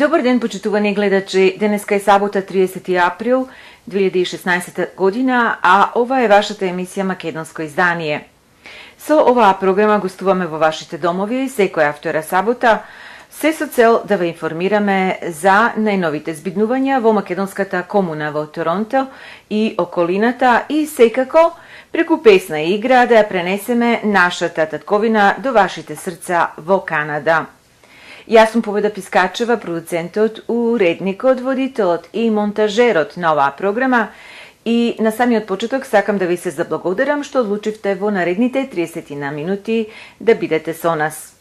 Dobar den, počituvani gledači. Deneska je sabota 30. april 2016. godina, a ova je vašата емисија Македонско изданije. Со оваа програма гостуваме во вашите домови секоја втора сабота, се со цел да ве информираме за најновите збиднувања во македонската комуна во Торонто и околината и секако преку песна и игра да ја пренесеме нашата татковина до вашите срца во Канада. Јас сум Победа Пискачева, продуцентот, уредникот, водителот и монтажерот на оваа програма и на самиот почеток сакам да ви се заблагодарам што одлучивте во наредните 30 на минути да бидете со нас.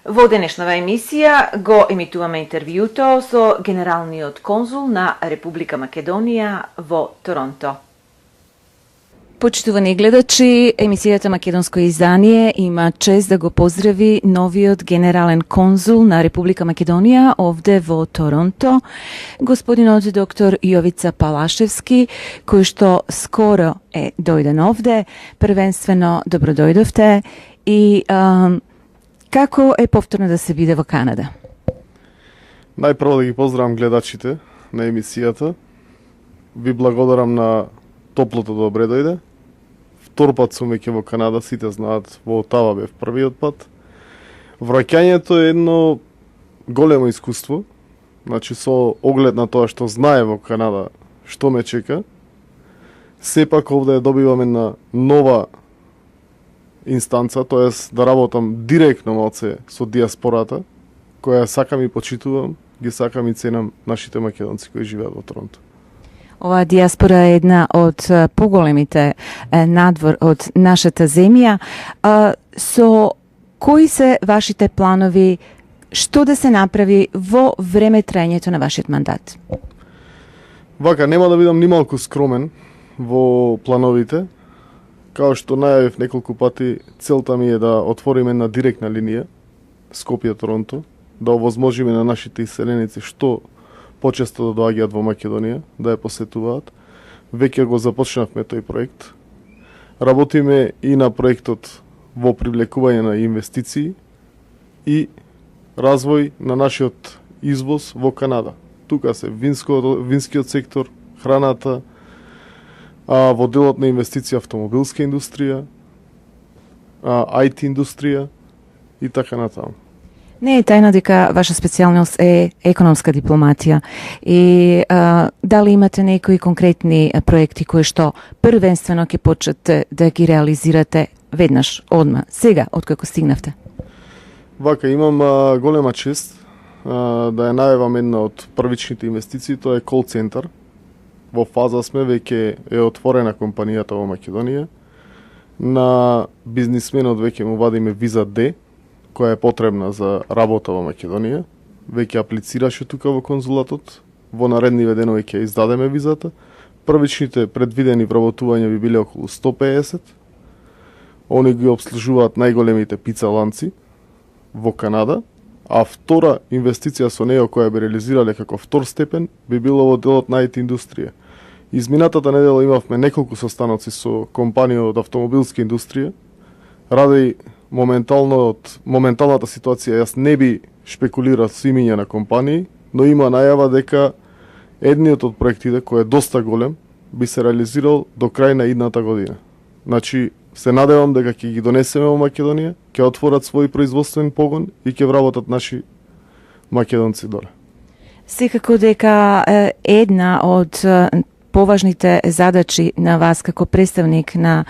Во денешнава емисија го емитуваме интервјуто со генералниот конзул на Република Македонија во Торонто. Почитувани гледачи, емисијата Македонско издание има чест да го поздрави новиот генерален конзул на Република Македонија овде во Торонто, господинот доктор Јовица Палашевски, кој што скоро е дојден овде. Првенствено добродојдовте и како е повторно да се биде во Канада? Најпрво да ги поздравам гледачите на емисијата. Ви благодарам на топлото добре дојде. Втор пат сум веќе во Канада, сите знаат, во Отава бев првиот пат. Враќањето е едно големо искуство, значи со оглед на тоа што знае во Канада што ме чека. Сепак овде добивам една нова инстанца, тоест да работам директно малце со диаспората, која сакам и почитувам, ги сакам и ценам нашите македонци кои живеат во Торонто. Ова диаспора е една од поголемите надвор од нашата земја. Со кои се вашите планови, што да се направи во време трајањето на вашиот мандат? Вака, нема да бидам нималку скромен во плановите. Као што најавив неколку пати, целта ми е да отвориме една директна линија Скопје-Торонто, да овозможиме на нашите иселеници што почесто да доаѓаат во Македонија, да ја посетуваат. Веќе го започнавме тој проект. Работиме и на проектот во привлекување на инвестиции и развој на нашиот извоз во Канада. Тука се винскиот сектор, храната, во делот на инвестиција автомобилска индустрија, IT индустрија и така натаму. Не е тајна дека ваша специјалност е економска дипломатија и дали имате некои конкретни проекти кои што првенствено ќе почнете да ги реализирате веднаш, одма, сега, откако стигнавте? Вака, имам голема чест да ја најавам една од првичните инвестиции, тоа е кол центар. Во фаза сме, веќе е отворена компанијата во Македонија. На бизнисменот веќе му вадиме виза Д, која е потребна за работа во Македонија. Веќе аплицираше тука во конзулатот. Во наредниве денови ќе издадеме визата. Првичните предвидени вработувања би биле околу 150. Они ги обслужуваат најголемите пица ланци во Канада, а втора инвестиција со неја која би реализирале како втор степен би било во делот на IT индустрија. Изминатата недела имавме неколку состаноци со компанија од автомобилска индустрија. Ради моменталната ситуација, јас не би шпекулирал со имиња на компании, но има најава дека едниот од проектите, кој е доста голем, би се реализирал до крај на идната година. Значи, се надевам дека ќе ги донесеме во Македонија, ќе отворат свој производствен погон и ќе вработат наши македонци доле. Секако дека една од поважните задачи на вас како представник на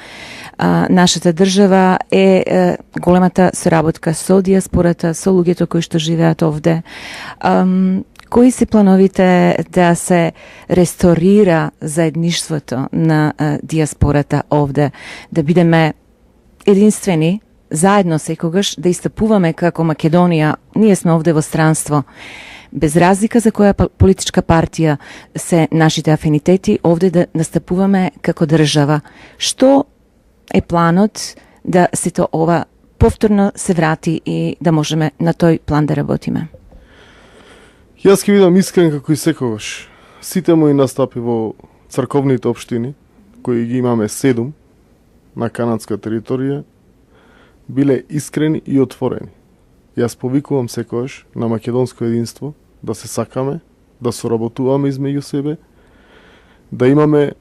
нашата држава е големата соработка со диаспората, со луѓето кои што живеат овде. Кои се плановите да се ресторира заедништвото на диаспората овде, да бидеме единствени, заедно секогаш, да истапуваме како Македонија, ние сме овде во странство, без разлика за која политичка партија се нашите афинитети, овде да настапуваме како држава. Што е планот да сето ова повторно се врати и да можеме на тој план да работиме? Јас ќе бидам искрен како и секогаш. Сите мои настапи во црковните општини, кои ги имаме 7 на канадска територија, биле искрени и отворени. Јас повикувам секогаш на македонско единство, да се сакаме, да соработуваме измеѓу себе, да имаме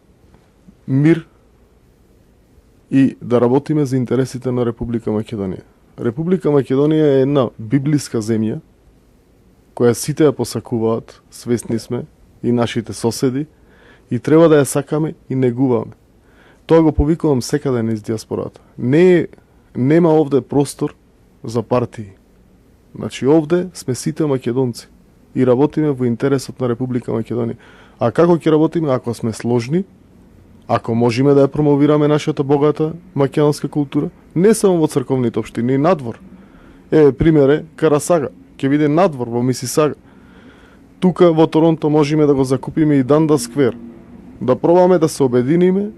мир и да работиме за интересите на Република Македонија. Република Македонија е една библиска земја, која сите ја посакуваат, свесни сме, и нашите соседи, и треба да ја сакаме и негуваме. Тоа го повикувам секаде низ диаспората. Нема овде простор за партии. Значи овде сме сите македонци и работиме во интересот на Република Македонија. А како ќе работиме? Ако сме сложни, ако можеме да ја промовираме нашата богата македонска култура, не само во црковните општини, и надвор. Пример е Карасага, ќе биде надвор во Мисисага. Тука во Торонто можеме да го закупиме и Данда сквер. Да пробаме да се обединиме.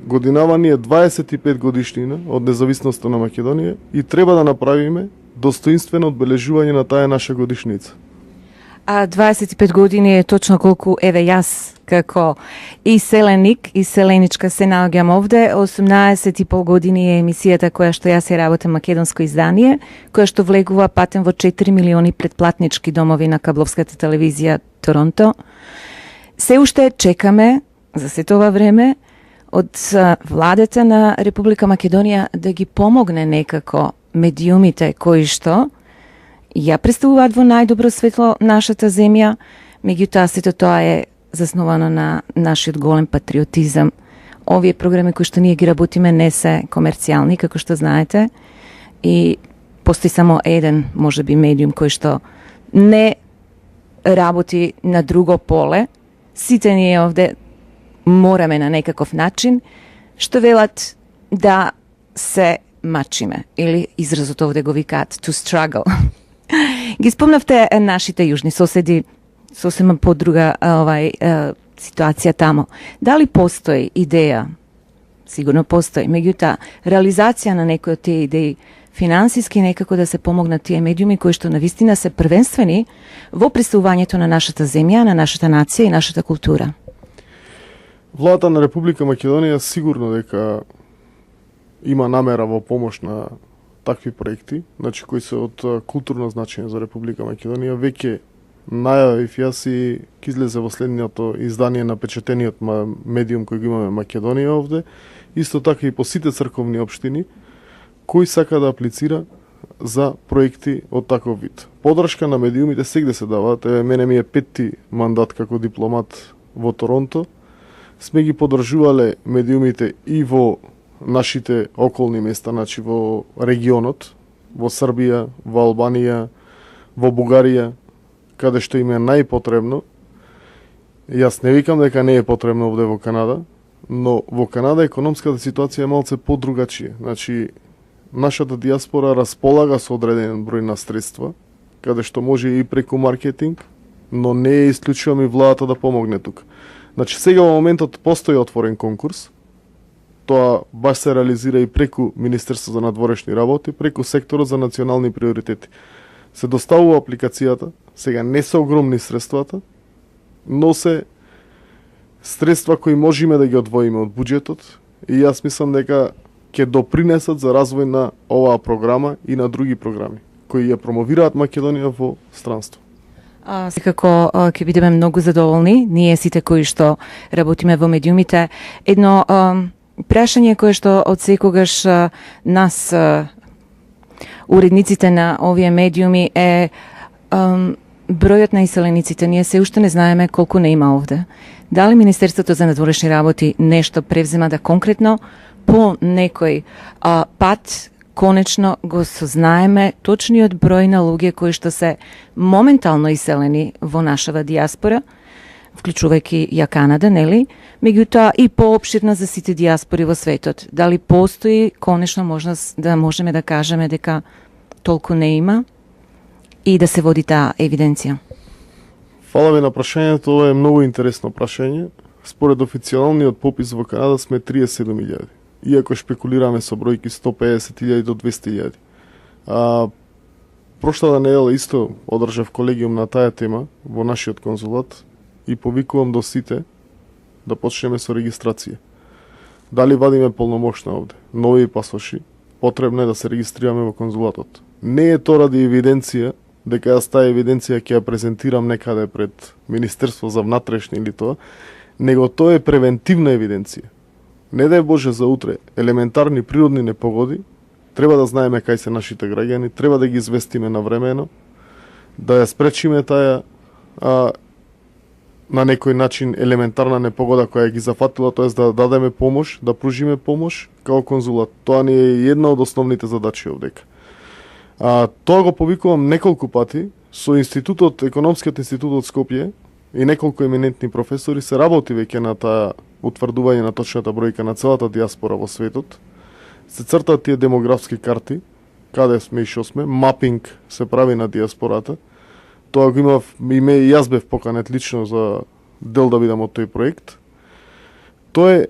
Годинава ни е 25 годишнина од независноста на Македонија и треба да направиме достоинствено одбележување на таа наша годишница. А 25 години е точно колку еве јас како и селеник и селеничка се наоѓам овде. 18,5 години е емисијата која што јас ја работам македонско издание, која што влегува патем во 4 милиони претплатнички домови на кабловската телевизија Торонто. Се уште чекаме за сето ова време од владата на Република Македонија да ги помогне некако медиумите кои што ја представуваат во најдобро светло нашата земја, меѓутоа сето тоа е засновано на нашиот голем патриотизам. Овие програми кои што ние ги работиме не се комерцијални, како што знаете, и постои само еден, можеби, медиум кој што не работи на друго поле. Сите ние овде мораме на некаков начин, што велат да се мачиме, или изразот овде го викаат to struggle. Ги спомнавте нашите јужни соседи, сосема подруга ситуација тамо. Дали постои идеја? Сигурно постои, меѓутоа реализација на некои од тие идеи финансиски некако да се помогнат тие медиуми кои што навистина се првенствени во представувањето на нашата земја, на нашата нација и нашата култура. Владата на Република Македонија сигурно дека има намера во помош на такви проекти, значи кои се од културно значење за Република Македонија. Веќе најавив јас и ќе излезе во следното издание на печатениот медиум кој го имаме Македонија овде, исто така и по сите црковни општини, кој сака да аплицира за проекти од таков вид. Подршка на медиумите сегде се даваат. Мене ми е 5-ти мандат како дипломат во Торонто. Сме ги подржувале медиумите и во нашите околни места, значи во регионот, во Србија, во Албанија, во Бугарија, каде што им е најпотребно. Јас не викам дека не е потребно овде во Канада, но во Канада економската ситуација е малце подругачија. Значи, нашата диаспора располага со одреден број на средства, каде што може и преку маркетинг, но не е исклучувам и владата да помогне тука. Значи, сега во моментот постои отворен конкурс. Тоа баш се реализира и преку Министерство за надворешни работи, преку секторот за национални приоритети. Се доставува апликацијата, сега не се огромни средствата, но се средства кои можеме да ги одвоиме од буџетот и јас мислам дека ќе допринесат за развој на оваа програма и на други програми кои ја промовираат Македонија во странство. Секако ќе бидеме многу задоволни, ние сите кои што работиме во медиумите. Едно прашање кое што од секогаш нас, уредниците на овие медиуми, е бројот на иселениците. Ние се уште не знаеме колку не има овде. Дали Министерството за надворешни работи нешто превзема да конкретно по некој пат конечно го сознаеме точниот број на луѓе кои што се моментално иселени во нашава диаспора, вклучувајќи ја Канада, нели? Меѓутоа и поопширна за сите диаспори во светот. Дали постои конечно можност да можеме да кажеме дека толку не има и да се води таа евиденција? Фала ви на прашањето, ова е многу интересно прашање. Според официјалниот попис во Канада сме 37.000. Иако шпекулираме со бројки 150.000 до 200.000. Прошлата недела исто одржав колегиум на таа тема во нашиот конзулат и повикувам до сите да почнеме со регистрација. Дали вадиме полномошна овде, нови пасоши, потребно е да се регистрираме во конзулатот. Не е тоа ради евиденција дека јас таа евиденција ќе ја презентирам некаде пред Министерство за внатрешни или тоа, него тоа е превентивна евиденција. Не дај Боже за утре, елементарни природни непогоди, треба да знаеме кај се нашите граѓани, треба да ги известиме навремено, да ја спречиме таа на некој начин елементарна непогода која ги зафатила, тоест да дадеме помош, да пружиме помош како конзулат. Тоа ни е една од основните задачи овдека. Тоа го повикувам неколку пати со институтот, економскиот институт од Скопје и неколку еминентни професори се работи веќе на таа утврдување на точната бројка на целата диаспора во светот. Се цртаат тие демографски карти, каде сме и шо сме, мапинг се прави на диаспората. Тоа го имав, и јас бев поканет лично за дел да бидам од тој проект. Тоа е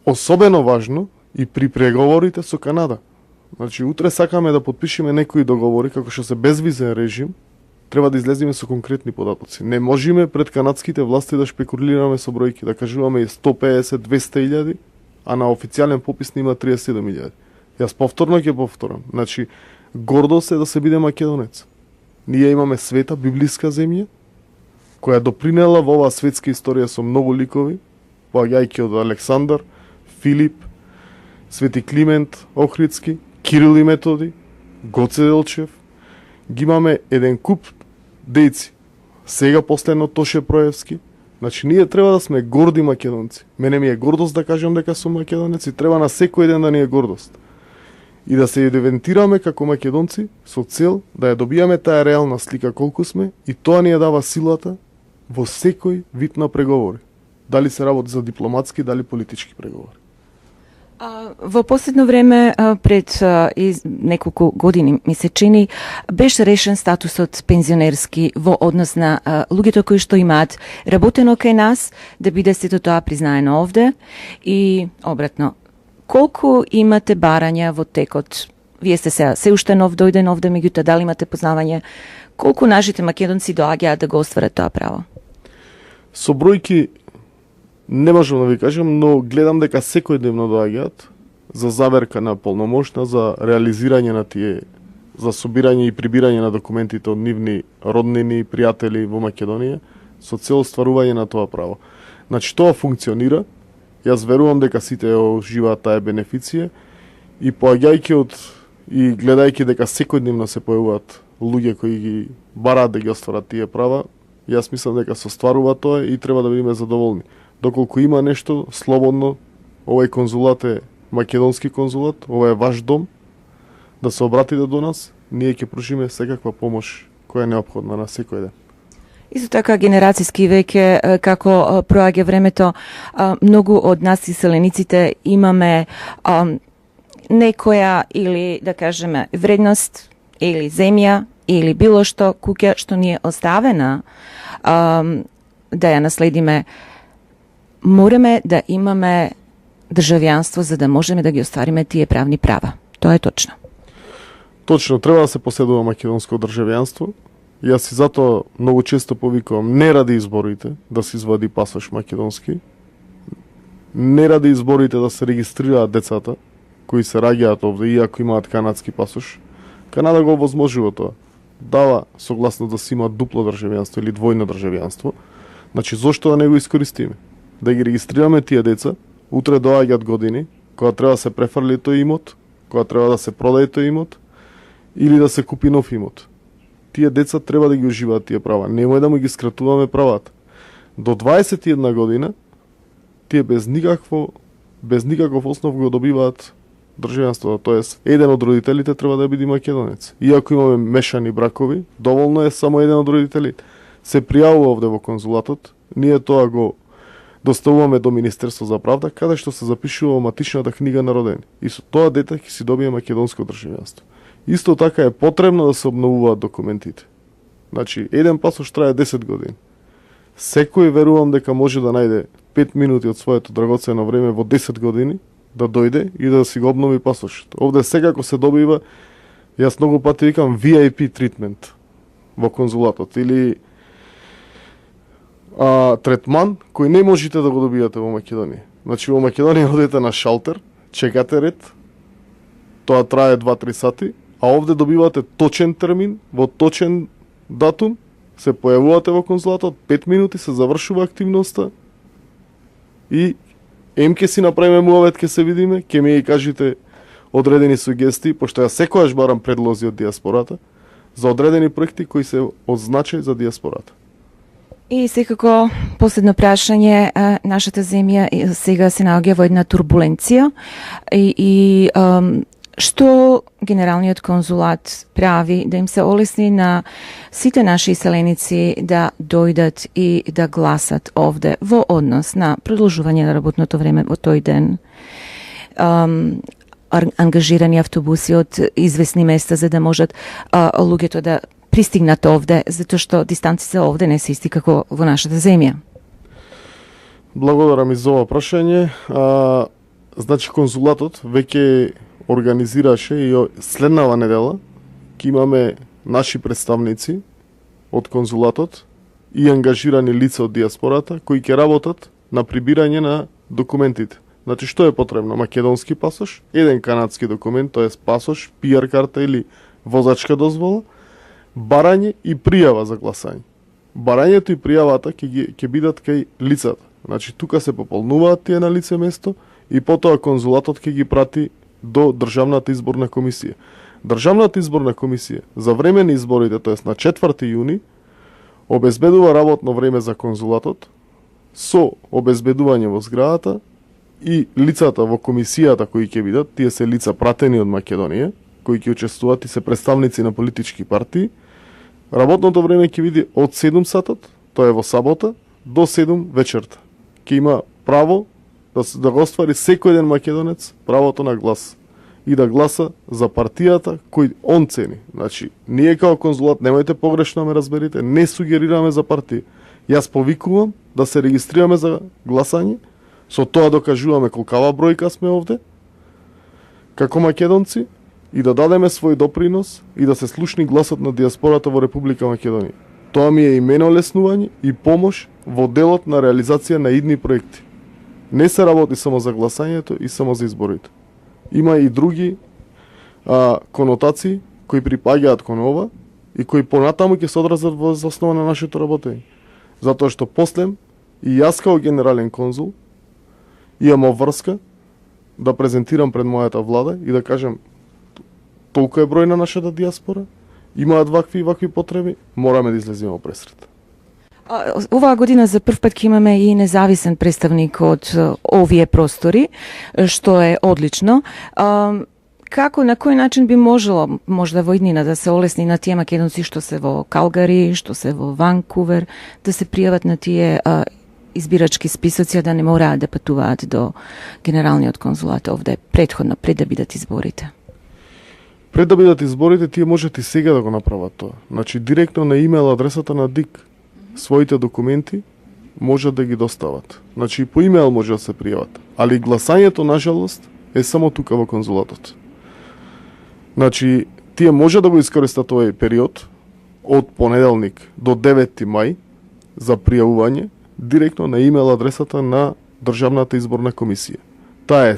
особено важно и при преговорите со Канада. Значи, утре сакаме да подпишеме некои договори, како што се безвизен режим, треба да излеземе со конкретни податоци. Не можеме пред канадските власти да шпекулираме со бројки, да кажуваме 150-200 илјади, а на официјален попис нема 37 илјади. Јас повторно ќе повторам. Значи, гордост е да се биде македонец. Ние имаме света, библиска земја, која допринела во оваа светска историја со многу ликови, поаѓајќи од Александар, Филип, Свети Климент Охридски, Кирил и Методи, Гоце Делчев. Ги имаме еден куп дејци. Сега последно Тоше Проевски. Значи, ние треба да сме горди македонци. Мене ми е гордост да кажам дека сум македонец и треба на секој ден да ни е гордост. И да се идентифицираме како македонци со цел да ја добијаме таа реална слика колку сме и тоа ни ја дава силата во секој вид на преговори. Дали се работи за дипломатски, дали политички преговори. Во последно време, пред неколку години, ми се чини, беше решен статусот пензионерски во однос на луѓето кои што имаат работено кај нас, да биде сето тоа признаено овде и обратно. Колку имате барања во текот? Вие сте се уште нов, дојден овде, меѓутоа дали имате познавање? Колку нашите македонци доаѓаат да го остварат тоа право? Со бројки не можам да ви кажам, но гледам дека секојдневно доаѓаат за заверка на полномошна, за реализирање на тие, за собирање и прибирање на документите од нивни роднини и пријатели во Македонија, со цел стварување на тоа право. Значи, тоа функционира. Јас верувам дека сите оживаат таа бенефиција и поаѓајќи од и гледајќи дека секојдневно се појавуваат луѓе кои ги бараат да ги остварат тие права, јас мислам дека се остварува тоа и треба да бидеме задоволни. Доколку има нешто слободно, овој конзулат е македонски конзулат, ова е ваш дом, да се обратите до нас, ние ќе пружиме секаква помош која е неопходна на секој ден. Исто така генерацијски веќе како проаѓа времето, многу од нас иселениците имаме некоја или да кажеме вредност или земја или било што куќа што ни е оставена да ја наследиме. Мораме да имаме државјанство за да можеме да ги оствариме тие правни права. Тоа е точно. Точно, треба да се поседува македонско државјанство. Јас и затоа многу често повикувам не ради изборите да се извади пасош македонски, не ради изборите да се регистрираат децата кои се раѓаат овде иако имаат канадски пасош. Канада го овозможува тоа. Дава согласно да се има дупло државјанство или двојно државјанство. Значи, зошто да не го искористиме? Да ги регистрираме тие деца, утре доаѓаат години, кога треба да се префрли тој имот, кога треба да се продаде тој имот, или да се купи нов имот. Тие деца треба да ги уживаат тие права. Немој да му ги скратуваме правата. До 21 година, тие без никаков основ го добиваат државјанството. Тоест, еден од родителите треба да биде македонец. Иако имаме мешани бракови, доволно е само еден од родителите. Се пријавува овде во конзулатот, ние тоа го доставуваме до Министерство за правда, каде што се запишува во матичната книга на родени. И со тоа дете ќе си добие македонско државјанство. Исто така е потребно да се обновуваат документите. Значи, еден пасош трае 10 години. Секој верувам дека може да најде 5 минути од своето драгоцено време во 10 години да дојде и да си го обнови пасошот. Овде секако се добива, јас многу пати викам VIP treatment во конзулатот или третман кој не можете да го добијате во Македонија. Значи во Македонија одите на шалтер, чекате ред, тоа трае 2-3 сати а овде добивате точен термин, во точен датум, се појавувате во конзулатот, 5 минути се завршува активноста и ке си направиме муавет, ке се видиме, ке ми ги кажете одредени сугестии, пошто ја секојаш барам предлози од диаспората, за одредени проекти кои се од значај за диаспората. И секако, последно прашање, нашата земја сега се наоѓа во една турбуленција и што Генералниот конзулат прави да им се олесни на сите наши иселеници да дојдат и да гласат овде во однос на продолжување на работното време во тој ден, ангажирани автобуси од известни места за да можат луѓето да пристигнат овде, затоа што дистанците овде не се исти како во нашата земја. Благодарам и за ова прашање. Значи конзулатот веќе организираше и следнава недела ќе имаме наши представници од конзулатот и ангажирани лица од диаспората кои ќе работат на прибирање на документите. Значи што е потребно? Македонски пасош, еден канадски документ, тоест пасош, PR карта или возачка дозвола, барање и пријава за гласање. Барањето и пријавата ќе бидат кај лицата. Значи тука се пополнуваат тие на лице место и потоа конзулатот ќе ги прати до Државната изборна комисија. Државната изборна комисија за време на изборите, тоест на 4 јуни, обезбедува работно време за конзулатот со обезбедување во зградата и лицата во комисијата кои ќе бидат, тие се лица пратени од Македонија, кои ќе учествуваат и се представници на политички партии. Работното време ќе биде од 7 сатот, тоа е во сабота, до 7 вечерта. Ќе има право да го оствари секој еден македонец правото на глас и да гласа за партијата кој он цени. Значи, ние како конзулат, немајте погрешно ме разберите, не сугерираме за партија. Јас повикувам да се регистрираме за гласање, со тоа докажуваме колкава бројка сме овде, како македонци, и да дадеме свој допринос и да се слушни гласот на диаспората во Република Македонија. Тоа ми е имено леснување и помош во делот на реализација на идни проекти. Не се работи само за гласањето и само за изборите. Има и други конотации кои припаѓаат кон ова и кои понатаму ќе се одразат во заснова на нашето работење. Затоа што после и јас како генерален конзул имам врска да презентирам пред мојата влада и да кажам толку е број на нашата диаспора, имаат вакви и вакви потреби, мораме да излеземе во пресрет. Оваа година за прв пат ќе имаме и независен представник од овие простори, што е одлично. Како, на кој начин би можело, можда во иднина, да се олесни на тие македонци што се во Калгари, што се во Ванкувер, да се пријават на тие избирачки списоци, да не мораат да патуваат до Генералниот конзулат овде, предходно, пред да бидат изборите? Пред да бидат изборите, тие можете и сега да го направат тоа. Значи, директно на имейл адресата на ДИК, своите документи можат да ги достават. Значи, по имейл може да се пријават. Али гласањето, нажалост, е само тука во конзулатот. Значи, тие може да го искористат овој период од понеделник до 9 мај за пријавување директно на имейл адресата на Државната изборна комисија. Таа е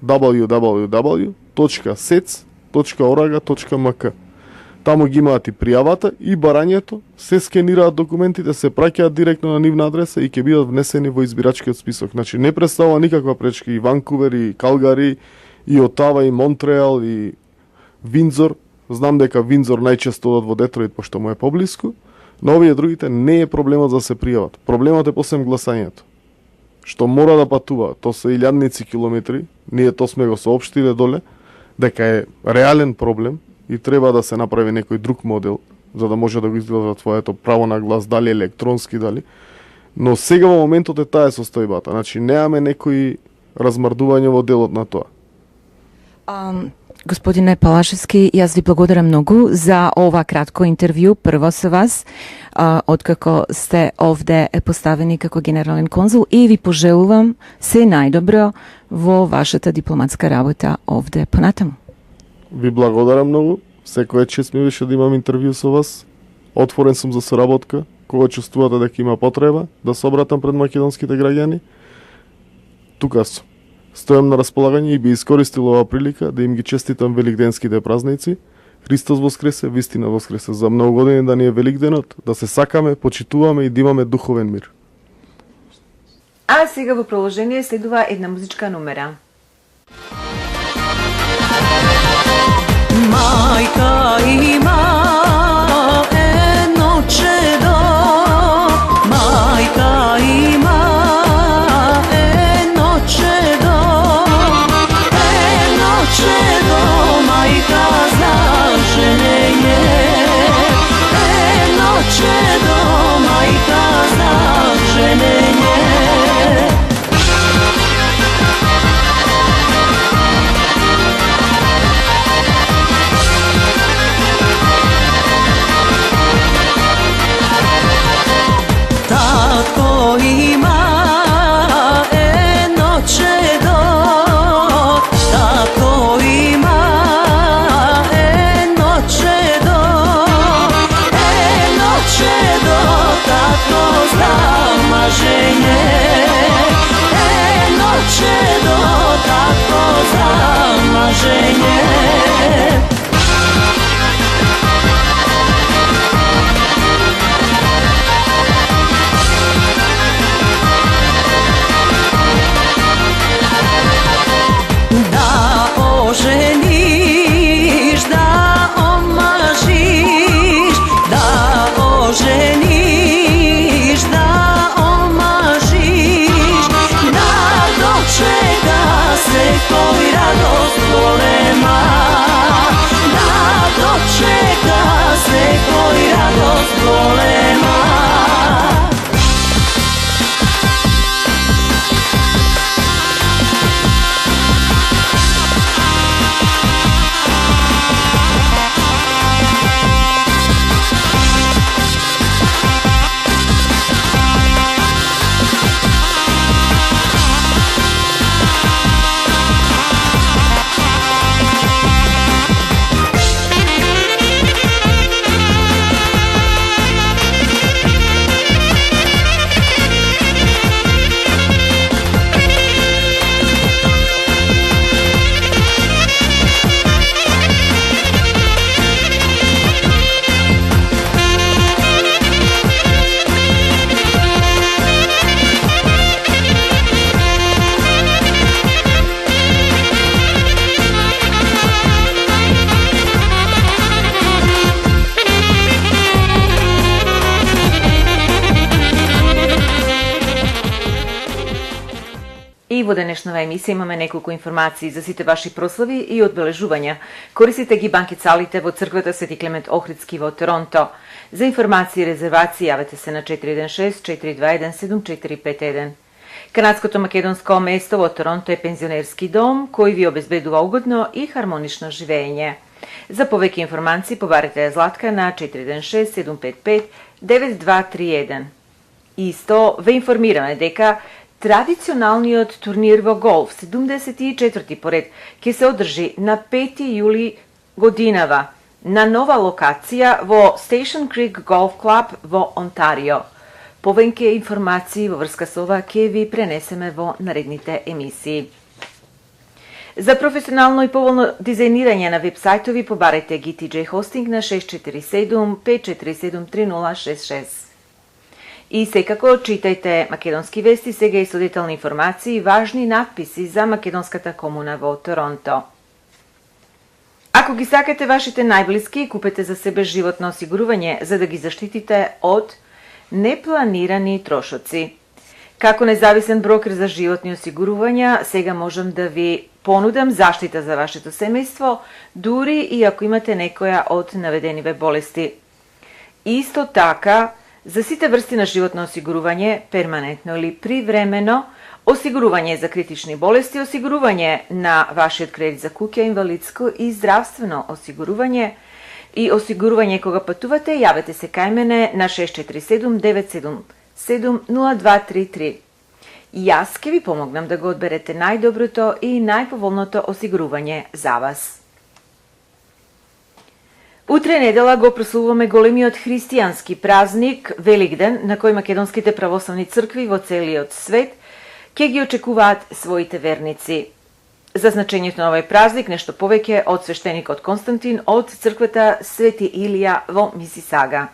www.sec.org.mk. Таму ги имаат и пријавата и барањето, се скенираат документите, се праќаат директно на нивна адреса и ќе бидат внесени во избирачкиот список. Значи не представува никаква пречка и Ванкувер, и Калгари, и Отава, и Монтреал, и Виндзор. Знам дека Виндзор најчесто одат во Детройт, пошто му е поблиску, но овие другите не е проблемот да се пријават. Проблемот е после гласањето, што мора да патува. Тоа се илјадници километри, ние тоа сме го соопштиле доле, дека е реален проблем и треба да се направи некој друг модел за да може да го изгледа твоето право на глас, дали електронски, дали. Но сега во моментот е таа состојбата. Значи немаме некои размрдување во делот на тоа. Господине Палашевски, јас ви благодарам многу за ова кратко интервју, прво со вас, откако сте овде поставени како генерален конзул, и ви пожелувам се најдобро во вашата дипломатска работа овде понатаму. Ви благодарам многу. Секоја чест ми беше да имам интервју со вас. Отворен сум за соработка, кога чувствувате дека има потреба да се обратам пред македонските граѓани. Тука сум. Стојам на располагање и би искористил оваа прилика да им ги честитам великденските празници Христос воскресе, вистина воскресе. За многу години да ни е Великденот, да се сакаме, почитуваме и да имаме духовен мир. А сега во продолжение следува една музичка номера. Majka ima jedno čedo, majka ima jedno čedo, majka zna ženjenje, jedno čedo, majka zna ženjenje. И во денешнава емисија имаме неколку информации за сите ваши прослави и одбележувања. Користите ги банкетсалите во црквата Свети Климент Охридски во Торонто. За информации и резервации јавете се на 416-421-7451. Канадското македонско место во Торонто е пензионерски дом кој ви обезбедува угодно и хармонично живење. За повеќе информации побарете ја Златка на 416-755-9231. Исто ве информираме дека традиционалниот турнир во голф, 74-ти поред, ќе се одржи на 5 јули годинава на нова локација во Station Creek Golf Club во Онтарио. Повеќе информации во врска со ова ќе ви пренесеме во наредните емисии. За професионално и поволно дизајнирање на вебсајтови побарете ги TJ Hosting на 647-547-3066. И секако читајте Македонски вести, сега и со детални информации и важни надписи за македонската комуна во Торонто. Ако ги сакате вашите најблиски, купете за себе животно осигурување за да ги заштитите од непланирани трошоци. Како независен брокер за животни осигурувања, сега можам да ви понудам заштита за вашето семејство, дури и ако имате некоја од наведениве болести. Исто така, за сите врсти на животно осигурување, перманентно или привремено, осигурување за критични болести, осигурување на вашиот кредит за куќа, инвалидско и здравствено осигурување и осигурување кога патувате, јавете се кај мене на 647-977-0233. Јас ќе ви помогнам да го одберете најдоброто и најповолното осигурување за вас. Утре недела го прославуваме големиот христијански празник Великден, на кој македонските православни цркви во целиот свет ќе ги очекуваат своите верници. за значењето на овој празник нешто повеќе од свештеникот Константин од црквата Свети Илија во Мисисага.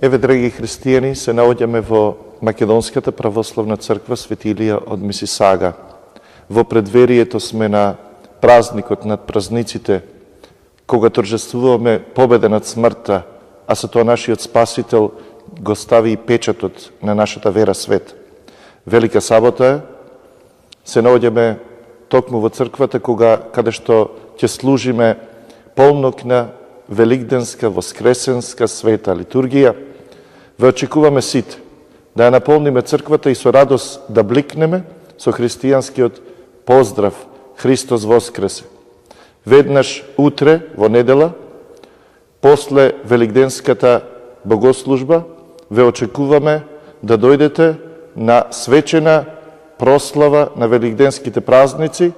Еве, драги христијани, се наоѓаме во Македонската православна црква Свети Илија од Мисисага. Во предверието сме на празникот над празниците, кога торжествуваме победа над смртта, а со тоа нашиот Спасител го стави и печатот на нашата вера свет. Велика сабота е, се наоѓаме токму во црквата каде што ќе служиме полнокна великденска, воскресенска, света литургија. Ве очекуваме сите да ја наполниме црквата и со радост да бликнеме со христијанскиот поздрав Христос воскресе. Веднаш утре, во недела, после великденската богослужба, ве очекуваме да дојдете на свечена прослава на великденските празници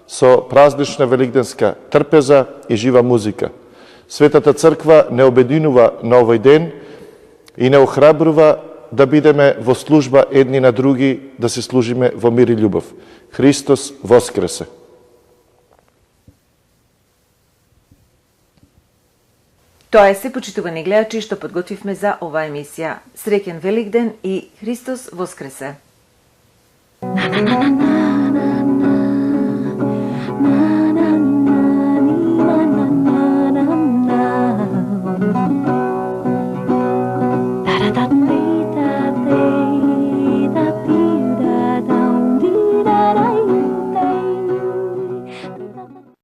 со празнична великденска трпеза и жива музика. Светата црква не обединува на овој ден и не охрабрува да бидеме во служба едни на други, да се служиме во мир и љубов. Христос воскресе! Тоа е се, почитувани гледачи, што подготвивме за оваа емисија. Среќен Великден и Христос воскресе!